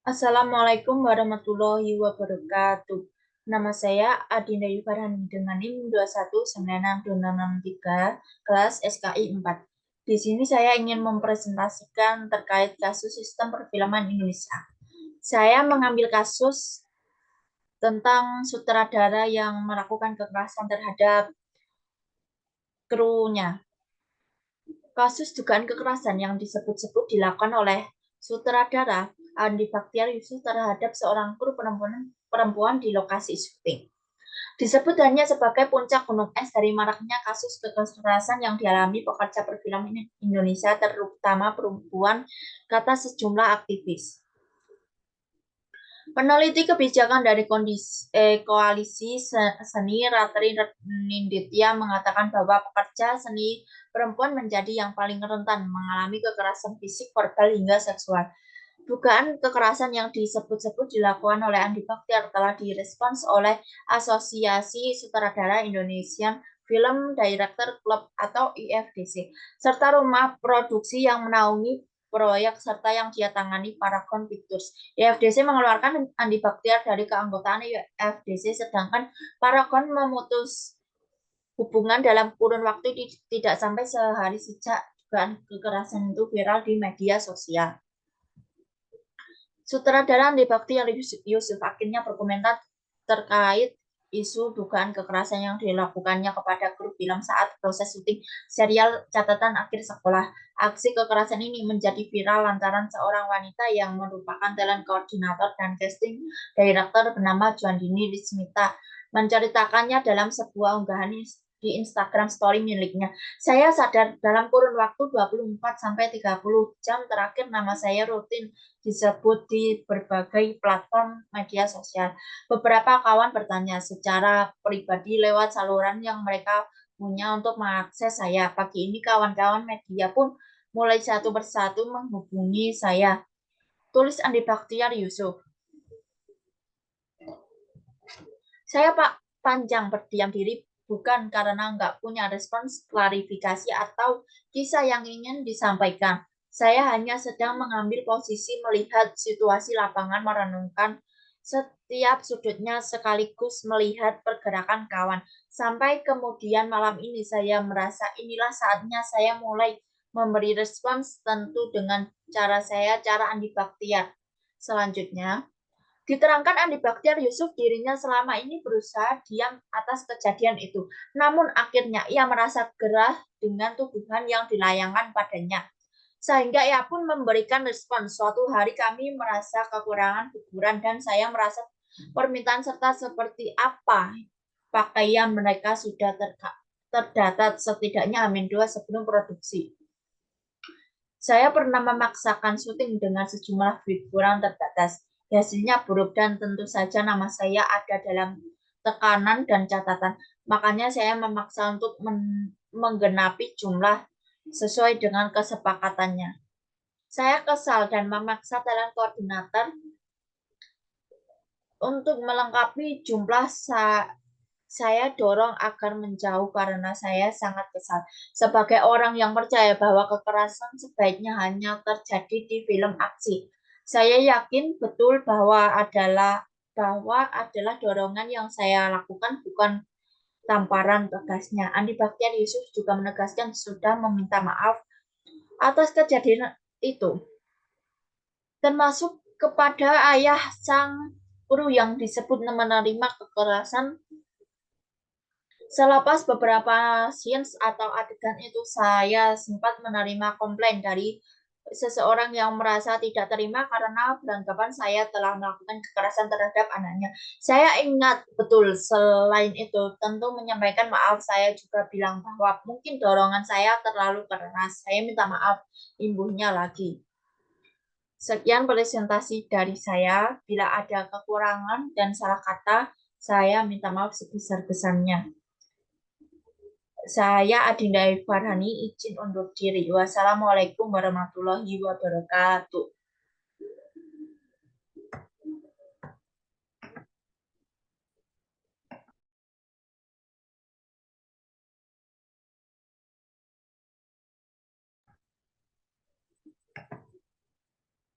Assalamualaikum warahmatullahi wabarakatuh. Nama saya Adinda Yufarhani dengan NIM 2196263, kelas SKI 4. Di sini saya ingin mempresentasikan terkait kasus sistem perfilman Indonesia. Saya mengambil kasus tentang sutradara yang melakukan kekerasan terhadap krunya. Kasus dugaan kekerasan yang disebut-sebut dilakukan oleh sutradara Andi Baktiar Yusuf terhadap seorang kru perempuan di lokasi syuting. Disebut hanya sebagai puncak gunung es dari maraknya kasus kekerasan yang dialami pekerja perfilman Indonesia, terutama perempuan, kata sejumlah aktivis. Peneliti kebijakan dari Koalisi Seni Ratri Ninditya mengatakan bahwa pekerja seni perempuan menjadi yang paling rentan mengalami kekerasan fisik, verbal, hingga seksual. Dugaan kekerasan yang disebut-sebut dilakukan oleh Andi Baktiar telah direspons oleh Asosiasi Sutradara Indonesian Film Director Club atau IFDC, serta rumah produksi yang menaungi proyek serta yang dia tangani Paragon Pictures. IFDC mengeluarkan Andi Baktiar dari keanggotaan IFDC, sedangkan Paragon memutus hubungan dalam kurun waktu tidak sampai sehari sejak dugaan kekerasan itu viral di media sosial. Sutradara Andi Baktiar Yusuf akhirnya berkomentar terkait isu dugaan kekerasan yang dilakukannya kepada kru film saat proses syuting serial Catatan Akhir Sekolah. Aksi kekerasan ini menjadi viral lantaran seorang wanita yang merupakan talent koordinator dan casting director bernama Juandini Rismita menceritakannya dalam sebuah unggahan di Instagram story miliknya. Saya sadar dalam kurun waktu 24-30 jam terakhir nama saya rutin disebut di berbagai platform media sosial. Beberapa kawan bertanya secara pribadi lewat saluran yang mereka punya untuk mengakses saya. Pagi ini kawan-kawan media pun mulai satu persatu menghubungi saya. Tulis Andi Baktiar Yusuf. Saya panjang berdiam diri bukan karena nggak punya respons klarifikasi atau kisah yang ingin disampaikan. Saya hanya sedang mengambil posisi melihat situasi lapangan, merenungkan setiap sudutnya sekaligus melihat pergerakan kawan. Sampai kemudian malam ini saya merasa inilah saatnya saya mulai memberi respons, tentu dengan cara saya, cara Andi Baktiar. Selanjutnya, diterangkan Andi Baktiar Yusuf dirinya selama ini berusaha diam atas kejadian itu. Namun akhirnya ia merasa gerah dengan tuduhan yang dilayangkan padanya. Sehingga ia pun memberikan respon. Suatu hari kami merasa kekurangan hiburan dan saya merasa permintaan serta seperti apa pakaian mereka sudah terdata setidaknya Amin 2 sebelum produksi. Saya pernah memaksakan syuting dengan sejumlah figuran terbatas. Hasilnya buruk dan tentu saja nama saya ada dalam tekanan dan catatan. Makanya saya memaksa untuk menggenapi jumlah sesuai dengan kesepakatannya. Saya kesal dan memaksa talent koordinator untuk melengkapi jumlah saya dorong agar menjauh karena saya sangat kesal. Sebagai orang yang percaya bahwa kekerasan sebaiknya hanya terjadi di film aksi, saya yakin betul bahwa adalah dorongan yang saya lakukan bukan tamparan tegasnya. Andi Baktiar Yusuf juga menegaskan sudah meminta maaf atas kejadian itu, termasuk kepada ayah sang guru yang disebut menerima kekerasan. Selepas beberapa scenes atau adegan itu, saya sempat menerima komplain dari seseorang yang merasa tidak terima karena beranggapan saya telah melakukan kekerasan terhadap anaknya. Saya ingat betul, selain itu, tentu menyampaikan maaf, saya juga bilang bahwa mungkin dorongan saya terlalu keras. Saya minta maaf, imbuhnya lagi. Sekian presentasi dari saya. Bila ada kekurangan dan salah kata, saya minta maaf sebesar-besarnya. Saya Adinda Farhani izin undur diri. Wassalamualaikum warahmatullahi wabarakatuh.